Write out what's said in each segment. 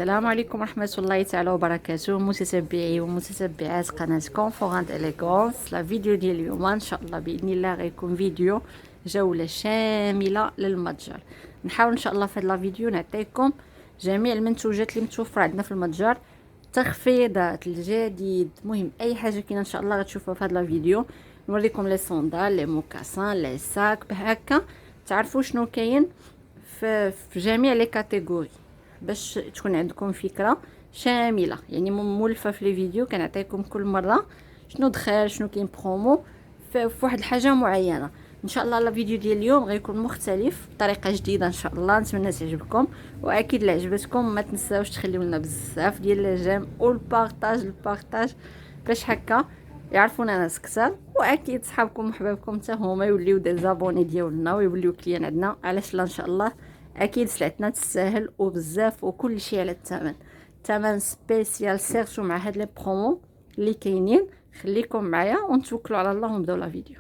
السلام عليكم ورحمة الله تعالى وبركاته متتبعي ومتتبعات قناة كونفور إليغونس. لا فيديو ديال اليوم ان شاء الله باذن الله غيكون فيديو جولة شاملة للمتجر. نحاول ان شاء الله في هذا الفيديو نعطيكم جميع المنتوجات اللي متوفرة عندنا في المتجر، تخفيضات الجديد، مهم اي حاجة كاينه ان شاء الله غتشوفوها في هذا الفيديو. نوريكم لي صوندال، لي موكاسان، لي ساك، بهكا تعرفوا شنو كاين في جميع لي كاتيجوري، باش تكون عندكم فكره شامله، يعني مولفه في لي فيديو كنعطيكم كل مره شنو دخل، شنو كاين برومو في واحد الحاجه معينه. ان شاء الله الفيديو ديال اليوم غيكون مختلف بطريقه جديده ان شاء الله، نتمنى تعجبكم. واكيد لا عجبتكم ما تنساوش تخليو لنا بزاف ديال الجيم والبارطاج باش هكا يعرفونا ناس كثر، واكيد صحابكم وحبابكم حتى هما يوليو دي زابوني ديالنا ويوليو كليان عندنا. علاش لا ان شاء الله، اكيد سلعتنا تستاهل وبزاف وكل شيء على الثمن سبيسيال، سيرتو مع هاد لي برومو اللي كاينين. خليكم معايا ونتوكلوا على الله ونبداو لا فيديو.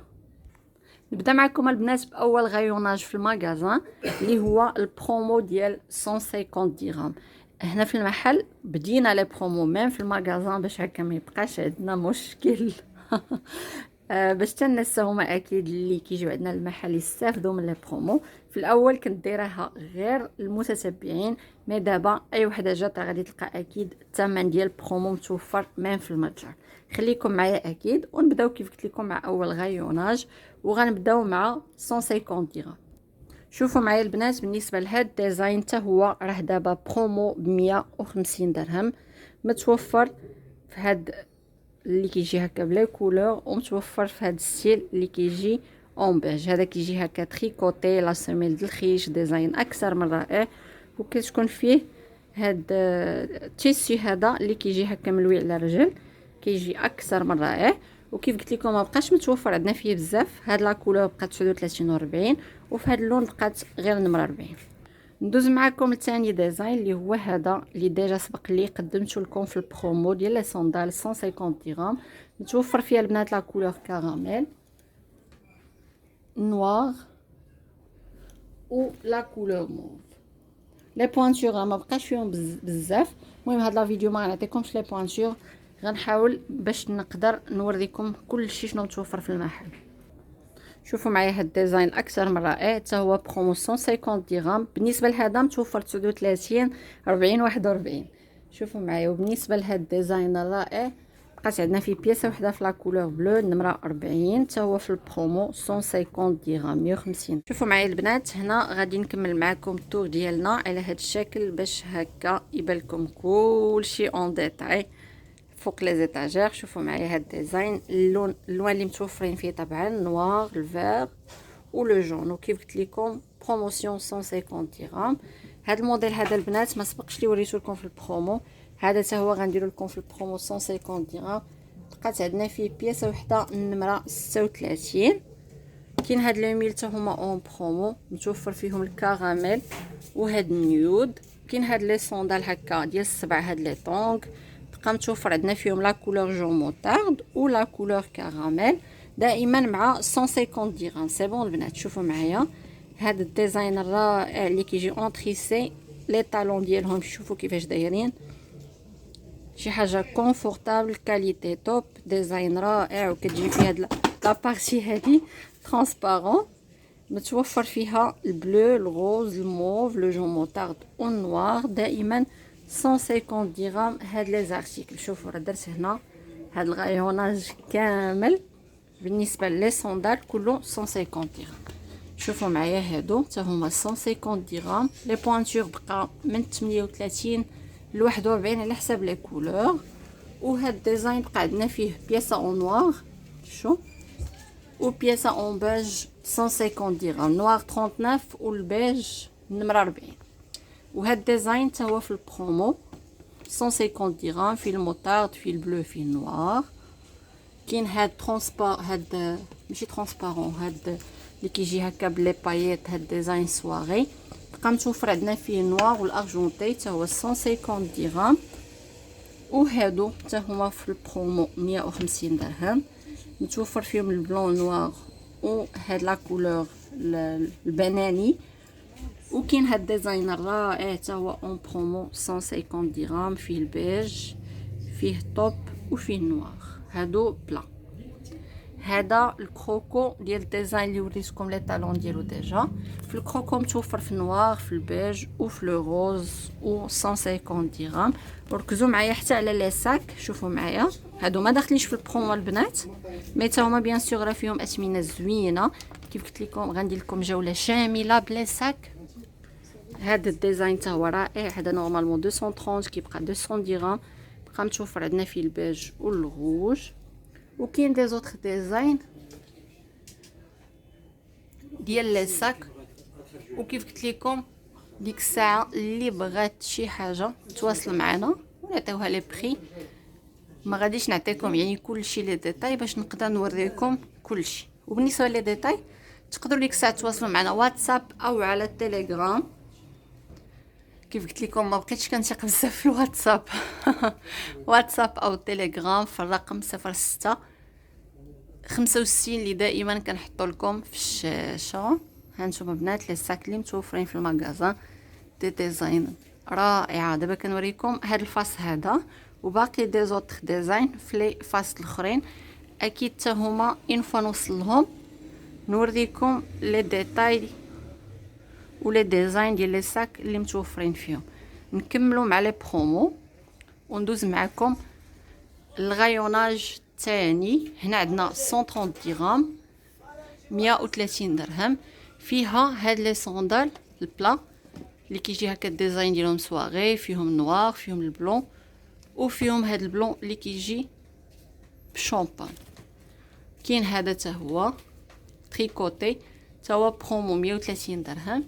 نبدا معكم البنات باول غيوناج في المغازان اللي هو البرومو ديال 150 درهم. هنا في المحل بدينا لي برومو ميم في المغازان باش هكا ما يبقاش عندنا مشكل باش حتى الناس هما اكيد اللي كيجيو عندنا المحل يستافدوا من لي برومو. في الاول كنت دايرها غير المتتبعين، مي دابا اي وحده جات غادي تلقى اكيد الثمن ديال البرومو متوفر ميم في المتجر. خليكم معايا اكيد ونبداو كيف قلت لكم مع اول غيوناج، وغنبداو مع 150 درهم. شوفوا معايا البنات، بالنسبه لهاد الديزاين حتى هو راه دابا برومو ب 150 درهم، متوفر في هاد اللي كيجي هكا بلا كولور، ومتوفر في هاد الستيل اللي كيجي اون بيج. هذا كيجي هكا تريكوتي لا سيميل د الخيش، ديزاين اكثر من رائع، وكتكون فيه هاد التيسي هذا اللي كيجي هكا ملوي على الرجل، كيجي اكثر من رائع. وكيف قلت لكم ما بقاش متوفر عندنا فيه بزاف، هاد لا كولور بقات 39 و40، وفي هاد اللون بقات غير نمره 40. ندوز معكم لثاني ديزاين اللي هو هذا اللي ديجا سبق لي قدمته لكم في البرومو ديال لي صوندال 150 درهم. متوفر فيها البنات لا كولور كراميل نوار و لا كولور موف. لي بوانتور ما بقاش فيهم بزاف، المهم هاد لا فيديو ما غنعطيكمش لي بوانتور، غنحاول باش نقدر نوريكم كل شيء شنو متوفر في المحل. شوفوا معايا هاد الديزاين اكثر من رائع، حتى هو برومو 150 درهم. بالنسبه لهذا متوفر 39 40 41. شوفوا معايا، وبالنسبه لهاد الديزاين الرائع بقات عندنا فيه بياسه وحده في لا كولور بلو نمره 40، حتى هو في البرومو 150 درهم 150. شوفوا معايا البنات، هنا غادي نكمل معكم التور ديالنا على هاد الشكل باش هكا يبان لكم كلشي اون ديتاي فوق لي زيتاجير. شوفوا معايا هاد الديزاين، الالوان اللي متوفرين فيه طبعا نوار، الفير و لو جون، وكيف قلت لكم بروموسيون 150 درهم. هاد الموديل هذا البنات ما سبقش لي وريته لكم في البرومو، هذا حتى هو غنديرو لكم في البرومو 150 درهم. بقات عندنا فيه بياسه وحده النمره 36. كاين هاد لي ميل حتى هما اون برومو، متوفر فيهم الكراميل وهاد النيود. كاين هاد لي صوندال هكا ديال السبع، هاد لي طونغ بقى متوفر عندنا فيهم لا كولور جون موطارد و لا كولور كراميل، دائما مع 150 درهم. سي بون البنات، شوفوا معايا هاد الديزاين الرائع اللي كيجي اونطريسي، لي طالون ديالهم شوفوا كيفاش دايرين، شي حاجه كونفورطابل، كاليتي توب، ديزاين رائع. وكتجي فيها هاد لا بارتي هادي ترانسبارون، متوفر فيها البلو، الغوز، الموف، لو جون موطارد والنوار، دائما 150 درهم هاد لي زارتيكل. شوفوا راه درت هنا هاد الغيوناج كامل بالنسبه لي صوندال كله 150 درهم. شوفوا معايا هادو حتى هما 150 درهم. لي بوانتور بقى من 38 ل 41 على حساب لي كولور. وهاد الديزاين بقى عندنا فيه بياسه اون نوار شو و بياسه اون بيج 150 درهم، نوار 39 والبيج نمره 40. وهاد الديزاين حتى هو في البرومو 150 درهم، فيه الموطارد، فيه البلو، فيه النوار. كاين هاد هاد ماشي ترونسبارون، هاد اللي كيجي هكا بلي باييت، هاد ديزاين سواري بقى متوفر عندنا فيه النوار والارجونتي، حتى هو 150 درهم. وهادو حتى هما في البرومو 150 درهم، متوفر فيهم البلون نوار وهاد لا كولور البناني وكاين هاد الديزاين الرائع حتى هو اون برومو 150 درهم، فيه البيج، فيه طوب وفيه نوار. هادو بلا. هذا الكروكو ديال الديزاين اللي وريتكم لي طالون ديالو ديجا. في الكروكو متوفر في النوار، في البيج وفي لو روز، و 150 درهم. وركزوا معايا حتى على لي ساك، شوفوا معايا هادو ما داخلينش في البرومو البنات، مي تا هما بيان سور راه فيهم اثمنه زوينه. كيف قلت لكم غندير لكم جوله شامله بلي ساك. هذا الديزاين تا هو رائع. هذا نورمالمون 230 كيبقى 200 درهم. بقى متوفر عندنا فيه البيج والروج. وكاين دي زوتر ديزاين ديال لي ساك. وكيف قلت لكم ديك الساعه اللي بغات شي حاجه تواصل معنا ونعطيوها لي بري. ما غاديش نعطيكم يعني كلشي لي ديتاي باش نقدر نوريكم كلشي. وبالنسبه لي ديتاي تقدروا ديك الساعه تواصلوا معنا واتساب او على التليجرام. كيف قلت لكم ما بقيتش كنثق بزاف في الواتساب. واتساب او تليجرام في الرقم 06 65 اللي دائما كنحطوا لكم في الشاشه. هانتوما بنات لي ساك اللي متوفرين في المغازان، دي ديزاين رائعه. دابا كنوريكم هاد الفاس هذا، وباقي دي زوتر ديزاين في لي فاس الاخرين اكيد حتى هما اون فوا نوصل لهم نوريكم لي ديتاي ولي ديزاين ديال لي ساك اللي متوفرين فيهم. نكملوا مع لي برومو وندوز معكم الغايوناج الثاني. هنا عندنا 130 درهم، 130 درهم. فيها هاد لي صوندال البلا اللي كيجي هكا الديزاين ديالهم سواغي، فيهم نوار، فيهم البلون، وفيهم هاد البلون اللي كيجي بشامبان. كاين هذا حتى هو تريكوتي حتى هو برومو 130 درهم.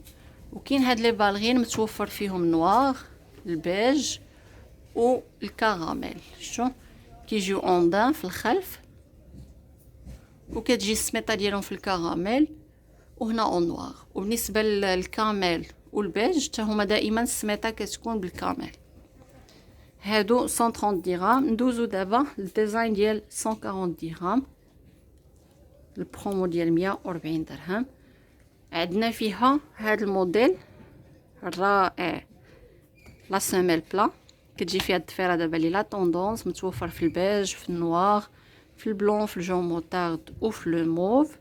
وكاين هاد لي بالغين متوفر فيهم نوار، البيج والكراميل. شو كيجيو اوندان في الخلف، وكتجي السميطه ديالهم في الكراميل وهنا اون نوار. وبالنسبه للكاميل والبيج حتى هما دائما السميطه كتكون بالكاميل. هادو 130 درهم. ندوزو دابا للديزاين ديال 140 درهم، البرومو ديال 140 درهم. عندنا فيها هاد الموديل الرائع لا سيميل بلا، كتجي فيها الضفيره دابا لي لا طوندونس، متوفر في البيج، في النوار، في البلون، في الجون موطارد وفي لو موف.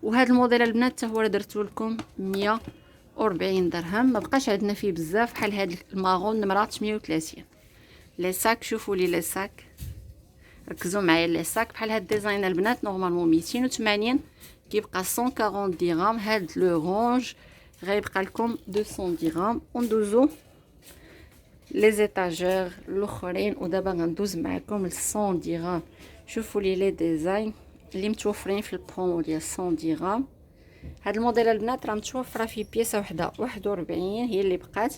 وهذا الموديل البنات حتى هو درتو لكم 140 درهم. ما بقاش عندنا فيه بزاف بحال هذا المارون نمره 38. لي ساك شوفوا لي لي ساك، ركزوا معايا لي ساك بحال هاد الديزاين البنات نورمالمون 280 كيبقى 140 درهم. هاد لو رونج غيبقى لكم 200 درهم. وندوزو لي زيتاجير الاخرين. ودابا غندوز معكم ل 100 درهم. شوفوا لي ديزاين اللي متوفرين في البرومو ديال 100 درهم. هاد الموديل البنات راه متوفره في بياسه وحده 41 هي اللي بقات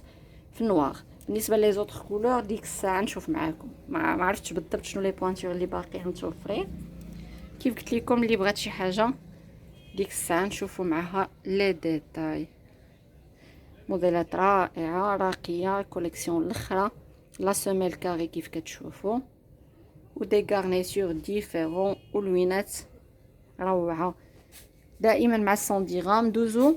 في النوار. بالنسبه لي زوطخ كولور ديك الساعه نشوف معاكم، ما عرفتش بالضبط شنو لي بوانتور اللي باقيين متوفرين. كيف قلت لكم اللي بغات شي حاجه ديك الساعه نشوفوا معها لي ديتاي. موديلات رائعه راقيه، كوليكسيون الاخرى لا سيميل كاري كيف كتشوفوا، ودي غارنيتور ديفيرون ولوينات روعه. دائما مع 100 درهم. دوزو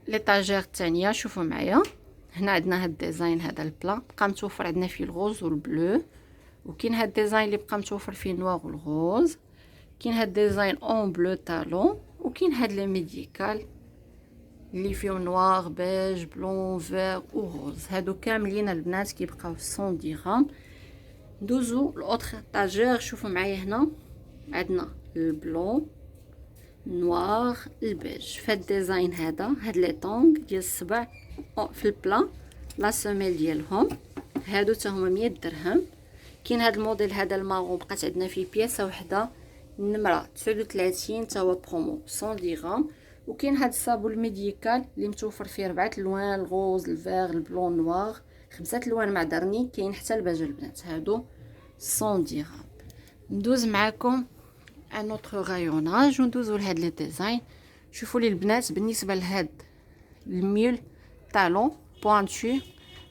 ليطاجير الثانيه. شوفوا معايا هنا عندنا هاد الديزاين هذا البلا بقى متوفر عندنا فيه الغوز والبلو. وكاين هاد الديزاين اللي بقى متوفر فيه النوار والغوز. كاين هاد الديزاين اون بلو طالون. وكاين هاد لي ميديكال اللي فيهم نوار، بيج، بلون، فير وغوز. هادو كاملين البنات كيبقاو 100 درهم. ندوزو لاوتر طاجير. شوفوا معايا هنا عندنا البلون، نوار، البيج. في هاد الديزاين هذا هاد لي طونغ ديال السبع في البلا لا سيميل ديالهم. هادو حتى هما 100 درهم. كاين هاد الموديل هذا المارون بقات عندنا فيه بياسه وحده النمره 39 حتى هو برومو 100 درهم. وكاين هاد الصابون الميديكال اللي متوفر فيه 4 الوان، الغوز، الفير، البلون، نوار، 5 الوان مع درني. كاين حتى الباج البنات. هادو 100 درهم. ندوز معكم ان اوتر غايوناج وندوزو لهاد لي ديزاين. شوفوا لي البنات بالنسبه لهاد الميل طالون بوانتو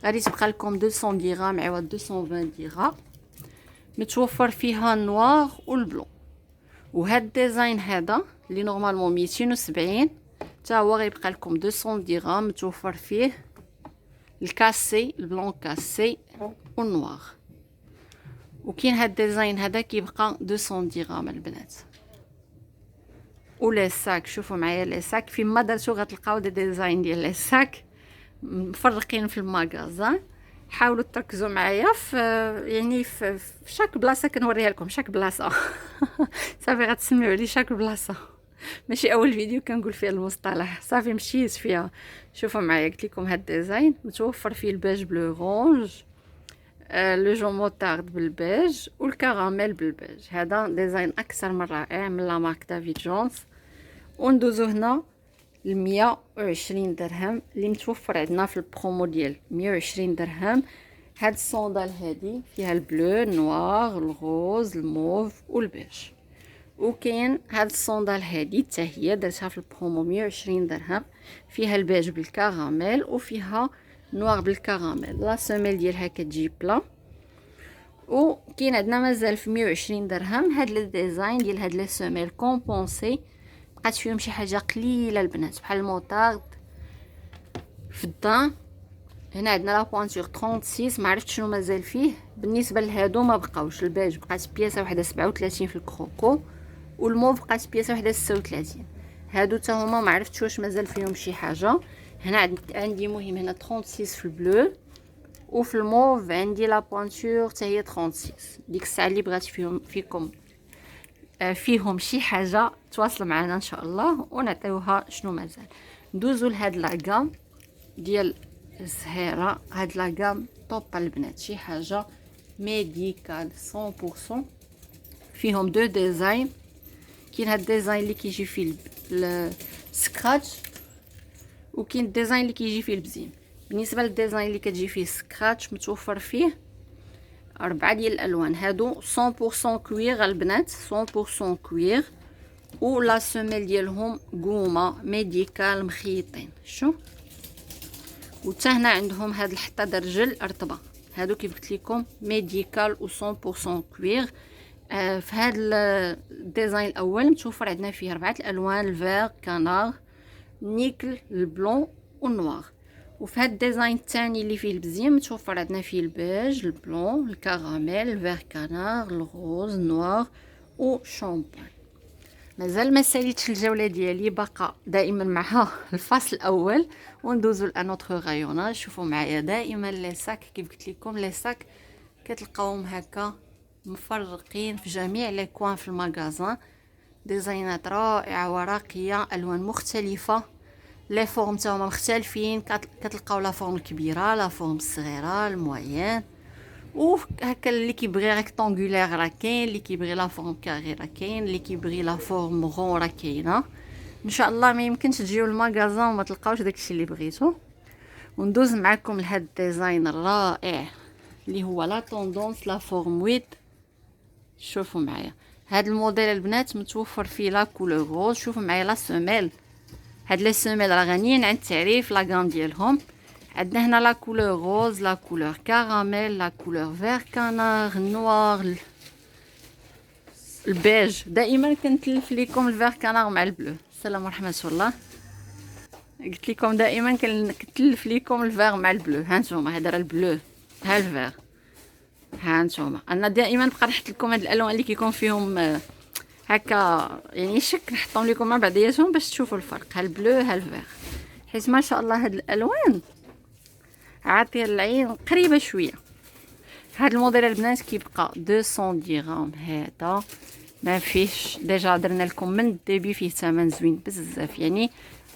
غادي تبقى لكم 200 درهم عوض 220 درهم. متوفر فيها النوار والبلون. وهاد الديزاين هذا اللي نورمالمون 270 حتى هو غيبقى لكم 200 درهم متوفر فيه الكاسي البلون كاسي والنوار. وكاين هاد الديزاين هذا كيبقى 200 درهم البنات. ولي ساك شوفوا معايا لي ساك فين ما درتو غتلقاو دي ديزاين ديال لي ساك مفرقين في المغازان. حاولوا تركزوا معايا في يعني في شاك بلاصه كنوريها لكم شاك بلاصه صافي غتسمعوا لي شاك بلاصه ماشي اول فيديو كنقول فيها المصطلح صافي مشيت فيها. شوفوا معايا قلت لكم هاد الديزاين متوفر فيه البيج بلو رونج لو جون موتارد بالبيج والكراميل بالبيج. هذا ديزاين اكثر من رائع من لا مارك دافيد جونز. وندوزو هنا 120 درهم اللي متوفر عندنا في البرومو ديال 120 درهم. هاد الصوندال هادي فيها البلو النوار الغوز الموف والبيج. وكاين هاد الصوندال هادي حتى هي درتها في البرومو 120 درهم فيها البيج بالكراميل وفيها نوار بالكراميل. لا سيميل ديالها كتجي بلا. وكاين عندنا مازال في 120 درهم هاد لي ديزاين ديال هاد لي سيميل كومبونسي بقات فيهم شي حاجه قليله البنات بحال الموطارد في الدان. هنا عندنا لا بوانتور 36 ما عرفتش شنو مازال فيه. بالنسبه لهادو ما بقاوش. البيج بقات بياسه وحده 37 في الكروكو والموف بقات بياسه وحده 36. هادو حتى هما ما عرفتش واش مازال فيهم شي حاجه. هنا عندي مهم هنا 36 في البلو وفي الموف عندي لا بوانتور حتى هي 36. ديك الساعه اللي بغات فيهم شي حاجه تواصلوا معنا ان شاء الله ونعطيوها شنو مازال. ندوزو لهاد لاكام ديال الزهيره. هاد لاكام طوب البنات شي حاجه ميديكال 100% فيهم دو ديزاين. كاين هاد الديزاين اللي كيجي فيه السكراتش وكاين الديزاين اللي كيجي فيه البزين. بالنسبه للديزاين اللي كتجي فيه سكراتش متوفر فيه 4 ديال الالوان. هادو 100% كوير البنات 100% كوير ولا سيميل ديالهم قومه ميديكال مخيطين. شوف وتا هنا عندهم هاد الحطه درجل رطبه. هادو كيف قلت لكم ميديكال و 100% كوير. في هاد الديزاين الاول متوفر عندنا فيه 4 الالوان الفير كانار نيكل البلون والنوار. وفي هاد الديزاين الثاني اللي فيه البزيم متوفر عندنا فيه البيج البلون الكراميل الفير كانار الغوز النوار وشامبان. مازال ما ساليتش الجوله ديالي باقا دائما معها الفصل الاول وندوزو لانوتر غايوناج. شوفوا معايا دائما لي ساك كيف قلت لكم لي ساك كتلقاوهم هكا مفرقين في جميع لي كوان في المغازان. ديزاينات رائعه وراقيه الوان مختلفه لي فورم تا هما مختلفين. كتلقاو لا فورم الكبيره لا فورم الصغيره الموين وهكا اللي كيبغي ريكتانغولير راه كاين اللي كيبغي لا فورم كاري راه كاين اللي كيبغي لا فورم رون راه كاينه. ان شاء الله ما يمكنش تجيو للمغازان وما تلقاوش داكشي اللي بغيتو. وندوز معكم لهاد الديزاين الرائع اللي هو لا طوندونس لا فورم ويد. شوفوا معايا هاد الموديل البنات متوفر فيه لا كولور روز. شوفوا معايا لا سيميل هاد لي سيميل راه غنيين عن التعريف لا غام ديالهم. عندنا هنا لا كولور روز لا كولور كراميل لا كولور فير كانار النوار البيج. دائما كنتلف لكم الفير كانار مع البلو. السلام ورحمه الله. قلت لكم دائما كنتلف لكم الفير مع البلو. ها نتوما هذا راه البلو ها الفير ها نتوما. انا دائما بقى نحط لكم هاد الالوان اللي كيكون فيهم هكا يعني شك نحطهم لكم مع بعضياتهم باش تشوفوا الفرق. ها البلو ها الفير حيت ما شاء الله هاد الالوان عاطيه العين قريبه شويه. هاد الموديل البنات كيبقى 200 درهم. هذا ما فيهش ديجا درنا لكم من الديبي فيه ثمن زوين بزاف يعني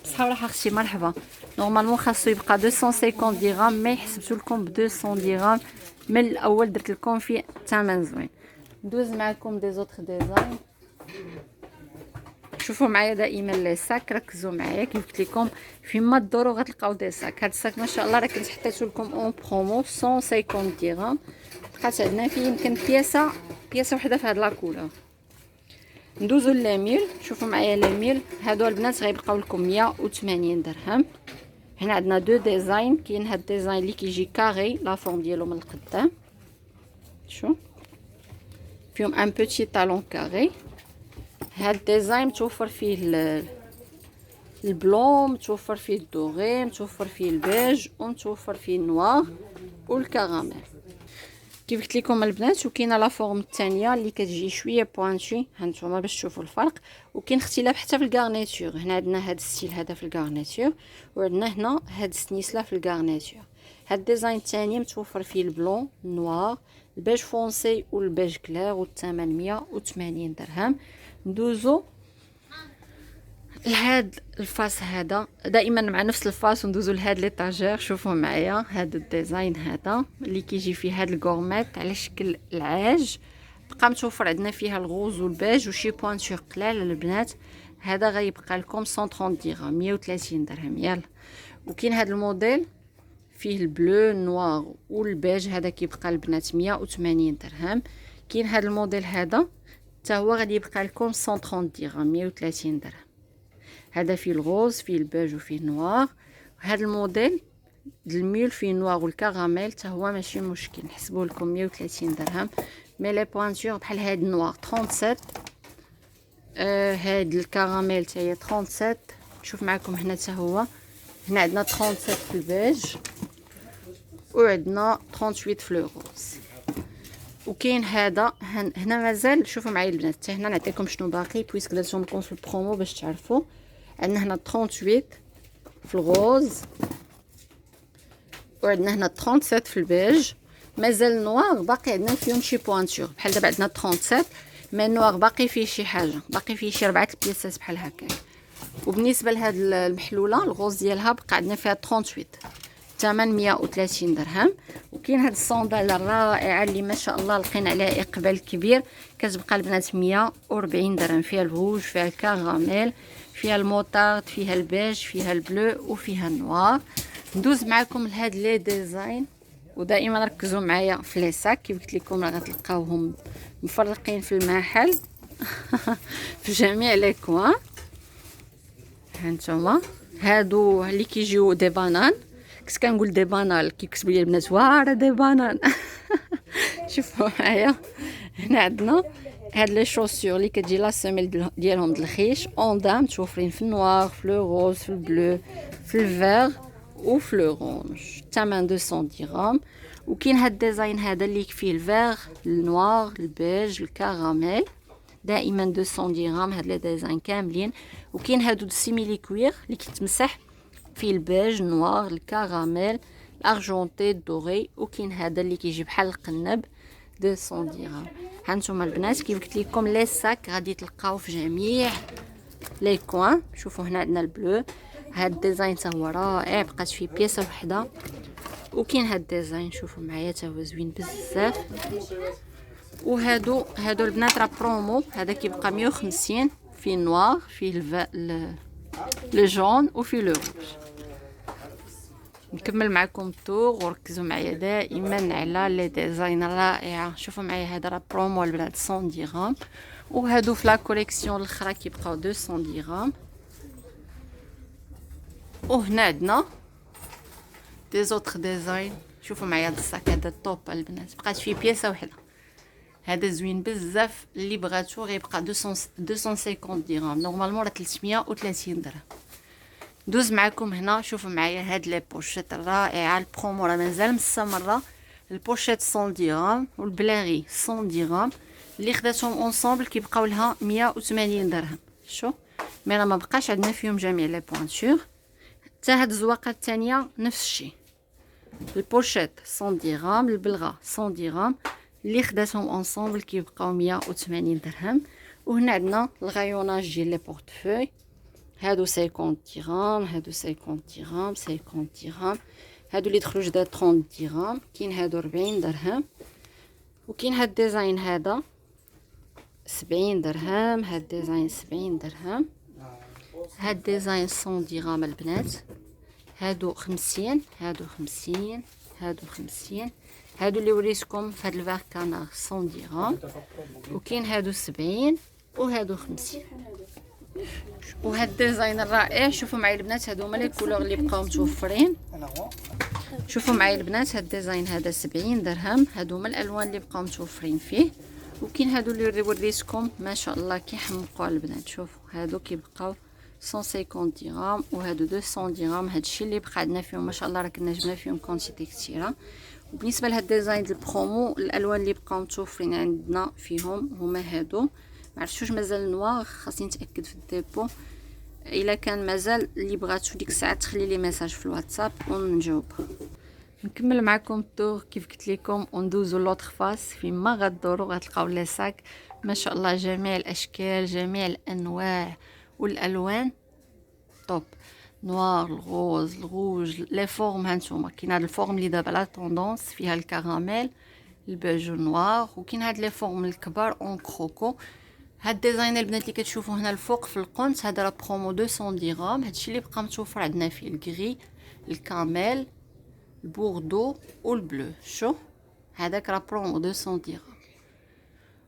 بصحه وراحه اختي مرحبا. نورمالمون خاصو يبقى 250 درهم ما يحسبتو لكم ب 200 درهم من الاول درت لكم فيه ثمن زوين. ندوز معكم دي زوتر ديزاين. شوفوا معايا دائما لي ساك ركزوا معايا كيف قلت لكم فين ما تدوروا غتلقاو دي ساك. هاد الساك ما شاء الله راه كنت حطيته لكم اون برومو 150 درهم. بقات عندنا فيه يمكن بياسه وحده في هاد لا كولور. ندوزو للميل. شوفوا معايا للميل هادو البنات غيبقاو لكم 180 درهم. هنا عندنا دو ديزاين. كاين هاد الديزاين اللي كيجي كاري لا فورم ديالو من القدام شوف فيهم ان بوتي طالون كاري. هاد الديزاين متوفر فيه البلون، متوفر فيه الدوغي، متوفر فيه البيج، ومتوفر فيه النوار والكراميل. كيف قلت لكم البنات، وكاينه لا فورم الثانيه اللي كتجي شويه بوانتي، هانتوما باش تشوفوا الفرق. وكاين اختلاف حتى في الغارنيتور. هنا عندنا هذا الستيل هذا في الغارنيتور، وعندنا هنا هاد السنيسله في الغارنيتور. هاد الديزاين الثاني متوفر فيه البلون، النوار، البيج فونسي والبيج كلير، والثمن 180 درهم. ندوزو لهاد الفاس هذا، دائما مع نفس الفاس، وندوزو لهاد ليطاجير. شوفوا معايا هاد الديزاين هذا اللي كيجي فيه هاد الكورميت على شكل العاج. بقى متوفر عندنا فيها الغوز والبيج وشي بوانتور قلال البنات. هذا غيبقى لكم 130 درهم، 130 درهم. يلا، وكاين هاد الموديل فيه البلو النوار والبيج، هذا كيبقى البنات 180 درهم. كاين هاد الموديل هذا حتى هو غادي يبقى لكم 130 درهم، 130 درهم. هذا فيه الغوز، فيه البيج، وفيه النوار. هذا الموديل الميول فيه النوار والكراميل حتى هو ماشي مشكل، نحسبوه لكم 130 درهم. مي لي بوانتور بحال هاد النوار 37، هاد الكراميل حتى هي 37. نشوف معكم هنا حتى هو، هنا عندنا 37 في البيج، وعندنا 38 في الغوز. وكاين هذا هنا مازال. شوفوا معايا البنات، حتى هنا نعطيكم شنو باقي بويسك درتهم لكم في البرومو باش تعرفوا. عندنا هنا 38 في الغوز، وعندنا هنا 37 في البيج. مازال النوار باقي عندنا فيهم شي بوانتور، بحال دابا عندنا 37، مي النوار باقي فيه شي حاجه، باقي فيه شي 4 بياسات بحال هكا. وبالنسبه لهاد المحلوله الغوز ديالها بقى عندنا فيها 38، الثمن 130 درهم. وكاين هاد الصوندال الرائعه اللي ما شاء الله لقينا عليها اقبال كبير، كتبقى البنات 140 درهم. فيها الروج، فيها الكراميل، فيها الموطارد، فيها البيج، فيها البلو، وفيها النوار. ندوز معكم لهاد لي ديزاين، ودائما ركزوا معايا في لي ساك. كيف قلت لكم راه غتلقاوهم مفرقين في المحل في جميع لي كوان. هانتوما هادو اللي كيجيو دي بانان، كنت كنقول دي بانال، كيكتبوا لي البنات واه دي بانان. شوفوا معايا، هنا عندنا هاد لي شوسور اللي كتجي لا سيميل ديالهم د الخيش اون متوفرين في النوار، في لو روز، في البلو، في الفير، وفي لو رونج. الثمن 200 درهم. وكاين هاد الديزاين هذا اللي فيه الفير، النوار، البيج، الكراميل، دائما 200 درهم. هاد لي ديزاين كاملين. وكاين هادو السيميلي كوير اللي كيتمسح فيه البيج، النوار، الكراميل، الارجونتي، الدوري. وكاين هذا اللي كيجي بحال القنب 200 درهم. هانتوما البنات كيف قلت لكم لي ساك غادي تلقاو في جميع لي كوان. شوفوا هنا عندنا البلو، هاد الديزاين حتى هو رائع، بقات فيه بياسه وحده. وكاين هاد الديزاين شوفوا معايا حتى هو زوين بزاف. وهادو البنات راه برومو. هذا كيبقى 150، فيه النوار، فيه لو جون، وفيه لو روج. نكمل معكم الطور، وركزوا معايا دائما على لي ديزاين رائعه. شوفوا معايا هذا راه برومو البنات 100 درهم، وهادو في لا كوليكسيون الاخرى كيبقاو 200 درهم. وهنا عندنا دي زوتر ديزاين. شوفوا معايا هذا الصاك هذا الطوب البنات، بقات فيه بياسه وحده. هذا زوين بزاف، اللي بغاتو غيبقى 250 درهم، نورمالمون راه 330 درهم. دوز معكم هنا. شوفوا معايا هاد لي بوشيت الرائعه، البرومو راه مازال مستمره. البوشيت 100 درهم، والبلاغي 100 درهم. اللي خداتهم اونصومبل كيبقاو لها 180 درهم. شو مي راه ما بقاش عندنا فيهم جميع لي بوانتور. حتى هاد الزواقه الثانيه نفس الشيء، البوشيت 100 درهم، البلغه 100 درهم. اللي خداتهم اونصومبل كيبقاو 180 درهم. وهنا عندنا الغايوناج ديال لي بورتفوي، هادو 50 درهم، هادو 50 درهم، 50 درهم. هادو اللي دخلوا جداد 30 درهم. كاين هادو 40 درهم. وكاين هاد الديزاين هذا 70 درهم، هاد الديزاين 70 درهم، هاد الديزاين 100 درهم البنات. هادو 50، هادو 50، هادو 50. هادو اللي وريتكم في هاد الفار كانار 100 درهم. وكاين هادو 70، وهادو 50. وهاد الديزاين الرائع. شوفوا معايا البنات، هادو هما لي كولور اللي بقاو متوفرين. شوفوا معايا البنات، هاد الديزاين هذا 70 درهم. هادو هما الالوان اللي بقاو متوفرين فيه. وكاين هادو اللي وريتكم ما شاء الله كيحمقوا البنات. شوفوا هادو كيبقاو 150 درهم، وهادو 200 درهم. هادشي اللي بقى عندنا فيهم ما شاء الله، راه كنا جبنا فيهم كونتيتي كثيره. وبالنسبه لهاد الديزاين ديال البرومو، الالوان اللي بقاو متوفرين عندنا فيهم هما هادو. معرفتش واش مازال نوار، خاصني نتاكد في الديبو. الا كان مازال، اللي بغاتو ديك الساعه تخلي لي ميساج في الواتساب ونجاوبها. نكمل معكم الدور كيف قلت لكم، وندوزو لوطخ فاس. فيما غدورو غتلقاو لي ساك ما شاء الله، جميع الاشكال جميع الانواع والالوان طوب. نوار، الغوز، الروج، لي فورم. هانتوما كاين هاد الفورم اللي دابا لا طوندونس فيها الكراميل، البيج نوار، وكاين هاد لي فورم الكبار اون كروكو. هاد ديزاين البنات اللي كتشوفوا هنا الفوق في القنت، هذا راه برومو 200 درهم. هادشي اللي بقى متوفر عندنا فيه الكري، الكاميل، البوردو والبلو. شو هذاك راه برومو 200 درهم.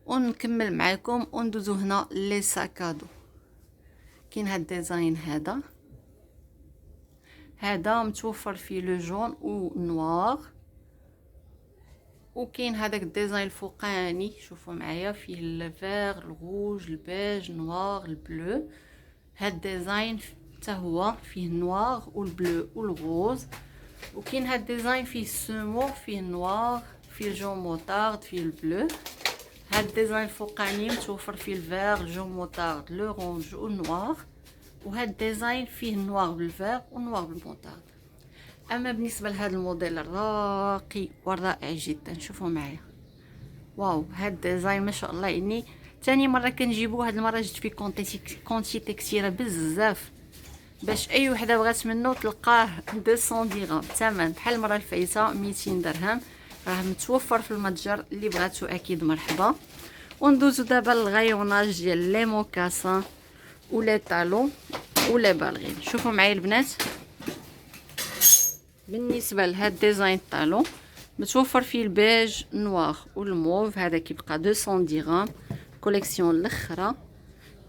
ونكمل معكم وندوزو هنا لي ساكادو. كاين هاد الديزاين هذا متوفر فيه لو جون و نوار، وكاين هذاك الديزاين الفوقاني شوفوا معايا فيه الفيغ، الروج، البيج، نوار، البلو. هاد الديزاين حتى هو فيه نوار والبلو والغوز. وكاين هاد الديزاين فيه السمو، فيه نوار، فيه الجون موطارد، فيه البلو. هاد الديزاين الفوقاني متوفر فيه الفيغ، الجون موطارد، لو رونج والنوار. وهاد الديزاين فيه النوار بالفيغ والنوار بالموطارد. اما بالنسبه لهذا الموديل الراقي والرائع جدا، شوفوا معايا، واو هاد الديزاين ما شاء الله. يعني ثاني مره كنجيبوه، هاد المره جبت فيه كونتيتي كثيره بزاف، باش اي وحده بغات منه تلقاه 200 درهم ثمن. بحال المره الفايته 200 درهم. راه متوفر في المتجر، اللي بغاتو اكيد مرحبا. وندوزو دابا للغيوناج ديال لي موكاسان ولي طالون ولي بالغين. شوفوا معايا البنات، بالنسبه لهاد ديزاين الطالون متوفر فيه البيج، نوار والموف. هذا كيبقى 200 درهم، كوليكسيون الاخرى.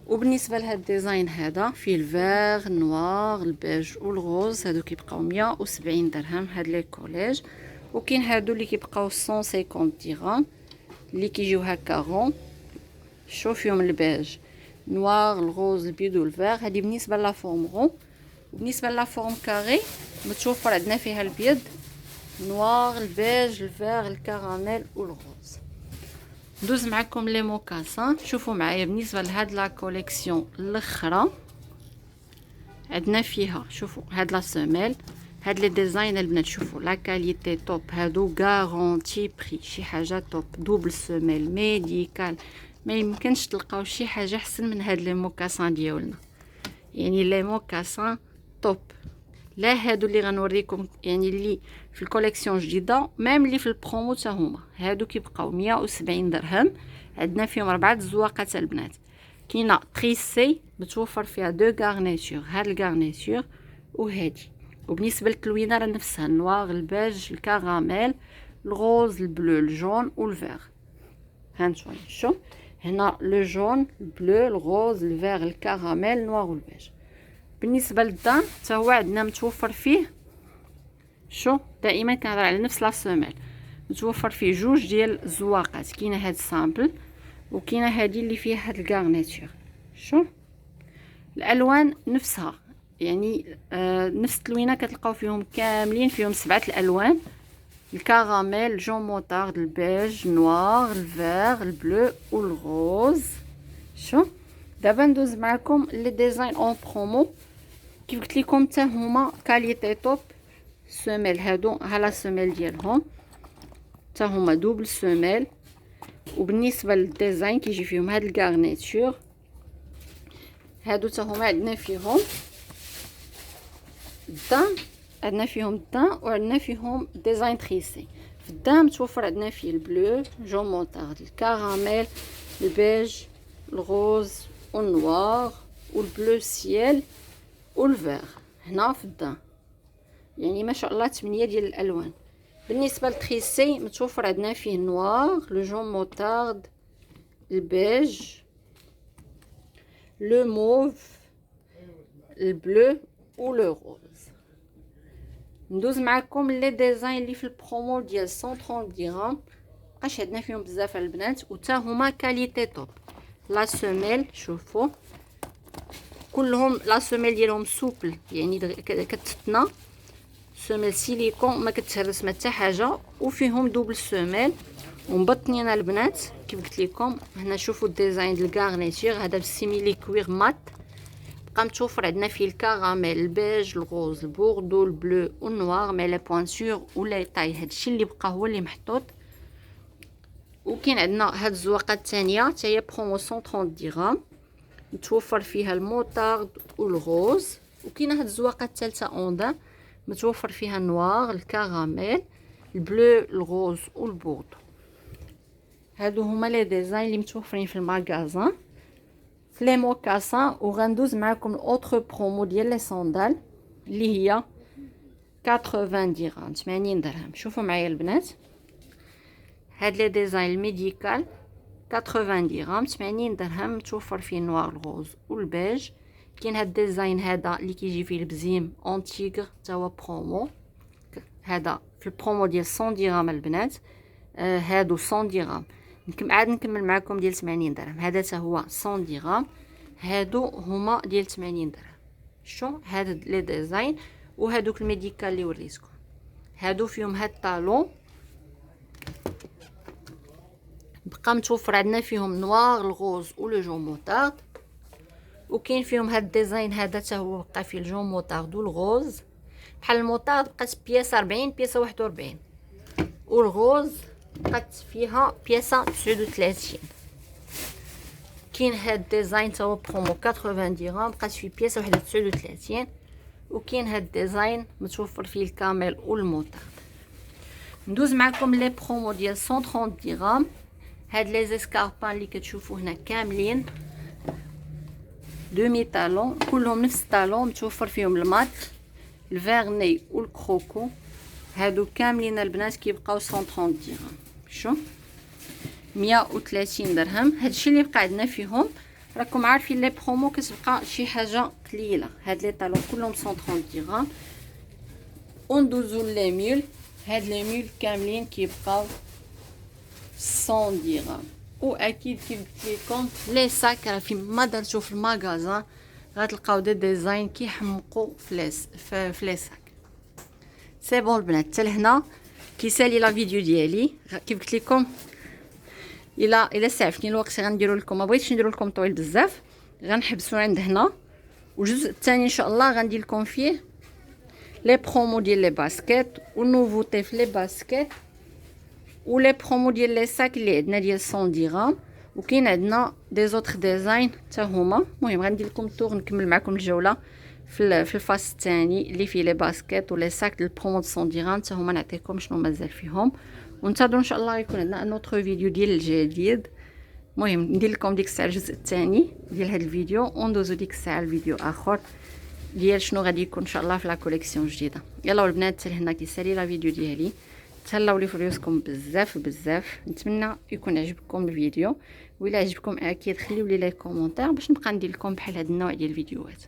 وبالنسبه لهاد الديزاين هذا فيه الفيغ، نوار، البيج والغوز. هادو كيبقاو 170 درهم هاد لي كوليج. وكاين هادو اللي كيبقاو 150 درهم، اللي كيجيو هكا رون. شوف فيهم البيج، نوار، الغوز، البيض والفيغ. هادي بالنسبه لا فورم رون. وبالنسبه لا فورم كاري متوفر عندنا فيها البيض، نوار، البيج، الفيغ، الكراميل والغوز. ندوز معكم لي موكاسان. شوفوا معايا بالنسبه لهاد لا كوليكسيون الاخرى، عندنا فيها شوفوا هاد لا سيميل، هاد لي ديزاين البنات. شوفوا لا كاليتي توب، هادو غارونتي بري، شي حاجه توب. دوبل سيميل ميديكال، ما يمكنش تلقاو شي حاجه احسن من هاد لي موكاسان ديالنا. يعني لي موكاسان توب. لا هادو اللي غنوريكم يعني اللي في الكوليكسيون جديده، ميم اللي في البرومو حتى هما هادو كيبقاو 170 درهم. عندنا فيهم 4 زواقات البنات. كاينه تريسي متوفر فيها 2 غارنيتور، هاد الغارنيتور وهادي. وبالنسبه للتلوينه راه نفسها، النوار، البيج، الكراميل، الغوز، البلو، الجون والفيغ. هانتوما شوف هنا لو جون، البلو، الغوز، الفيغ، الكراميل، النوار والبيج. بالنسبه للدان حتى هو عندنا متوفر فيه، شو دائما كنهضر على نفس لا سيميل، متوفر فيه 2 ديال الزواقات. كاينه هاد السامبل وكاينه هادي اللي فيها هاد الغارنيتور. شو الالوان نفسها، يعني نفس التلوينه كتلقاو فيهم كاملين، فيهم 7 الالوان، الكراميل، جون موطارد، البيج، نوار، الفيغ، البلو والغوز. شو دابا ندوز معكم لي ديزاين اون برومو. كيف قلت لكم حتى هما كاليتي توب. سيميل هادو ها لا سيميل ديالهم حتى هما دوبل سيميل. وبالنسبه للديزاين كيجي فيهم هاد الغارنيتور، هادو حتى هما عندنا فيهم الدان، عندنا فيهم الدان وعندنا فيهم ديزاين تريسي. في الدان متوفر عندنا فيه البلو، جون موطارد، الكراميل، البيج، الغوز والنوار والبلو سيال والفيغ. هنا في الدان يعني ما شاء الله 8 ديال الالوان. بالنسبه للتريسي متوفر عندنا فيه النوار، لو جون موطارد، البيج، لو موف، البلو ولو غوز. ندوز معكم لي ديزاين اللي في البرومو ديال 130 درهم. مابقاش عندنا فيهم بزاف البنات، وتا هما كاليتي توب. لا سيميل شوفوا كلهم لا سوميل ديالهم سوبل، يعني كتتنا سوميل سيليكون ما كتهرس ما حتى حاجه، وفيهم دوبل سوميل ومبطنين البنات. كيف قلت لكم هنا شوفوا الديزاين ديال الكارنيتير، هذا بالسيميلي كوير مات. بقى متوفر عندنا فيه الكراميل، البيج، الغوز، البوردو، البلو والنوار، مي لي بوانسور ولا طاي هادشي اللي بقى هو اللي محطوط. وكاين عندنا هاد الزواقه الثانيه حتى هي برومو 130 درهم، متوفر فيها الموطارد والغوز. وكاينه هاد الزواقه الثالثه اوندا متوفر فيها النوار، الكراميل، البلو، الغوز والبوردو. هادو هما لي ديزاين اللي متوفرين في الماغازان في لي موكاسان. وغندوز معكم الاوتر برومو ديال لي صوندال اللي هي 80 درهم، 80 درهم. شوفوا معايا البنات هاد لي ديزاين الميديكال 80 درهم، 80 درهم، متوفر فيه النوار، الغوز والبيج. كاين هاد الديزاين هذا اللي كيجي فيه البزيم اون تيغر تا هو برومو، هذا في البرومو ديال 100 درهم البنات. هادو 100 درهم. عاد نكمل معكم ديال 80 درهم. هذا حتى هو 100 درهم، هادو هما ديال 80 درهم. شو هاد لي ديزاين. وهادوك الميديكال اللي وريتكم هادو فيهم هاد الطالون، بقى متوفر عندنا فيهم نوار، الغوز ولو جون موطارد. وكاين فيهم هاد الديزاين هذا حتى هو بقى فيه الجون موطارد والغوز. بحال الموطارد بقات بياسه 40 بياسه 41، والغوز بقات فيها بياسه 39. كاين هاد الديزاين تا هو برومو 80 درهم، بقات فيه بياسه وحده 39. وكاين هاد الديزاين متوفر فيه الكامل والموطارد. ندوز معكم لي برومو ديال 130 درهم. هاد لي زيسكاربان اللي كتشوفوا هنا كاملين دومي طالون، كلهم نفس الطالون، متوفر فيهم المات، الفيرني والكروكو. هادو كاملين البنات كيبقاو 130 درهم. شو 130 درهم. هادشي اللي بقى عندنا فيهم. راكم عارفين لي برومو كتبقى شي حاجه قليله. هاد لي طالون كلهم 130 درهم. وندوزو لي ميل. هاد لي ميل كاملين كيبقاو 100 درهم. واكيد كيف قلت لكم لي ساك راه فين ما درتو في المغازان غتلقاو دي ديزاين كيحمقوا في لي ساك. سي بون البنات، حتى لهنا كيسالي لا فيديو ديالي. كيف قلت لكم الا سعفتني الوقت غنديروا لكم، ما بغيتش نديروا لكم طويل بزاف، غنحبسوا عند هنا. والجزء الثاني ان شاء الله غندير لكم فيه لي برومو ديال لي باسكيت والنوفوتي في لي باسكيت ولي برومو ديال لي ساك اللي عندنا ديال 100 درهم. وكاين عندنا دي زوتر ديزاين حتى هما. المهم غندير لكم طور نكمل معكم الجوله في الفاس الثاني اللي فيه لي باسكيت ولي ساك ديال البرومو 100 درهم حتى هما، نعطيكم شنو مازال فيهم. وانتظروا ان شاء الله يكون عندنا ان اوتر فيديو ديال الجديد. المهم ندير لكم ديك الساعه الجزء الثاني ديال هذا الفيديو، وندوزو ديك الساعه الفيديو اخر ديال شنو غادي يكون ان شاء الله في لا كوليكسيون جديده. يلا البنات حتى لهنا كيسالي لا فيديو ديالي. تهلاو لي في ريوسكم بزاف بزاف. نتمنى يكون عجبكم الفيديو، وإلا عجبكم اكيد خليو لي كومونتير باش نبقى ندير لكم بحال هاد النوع ديال الفيديوهات.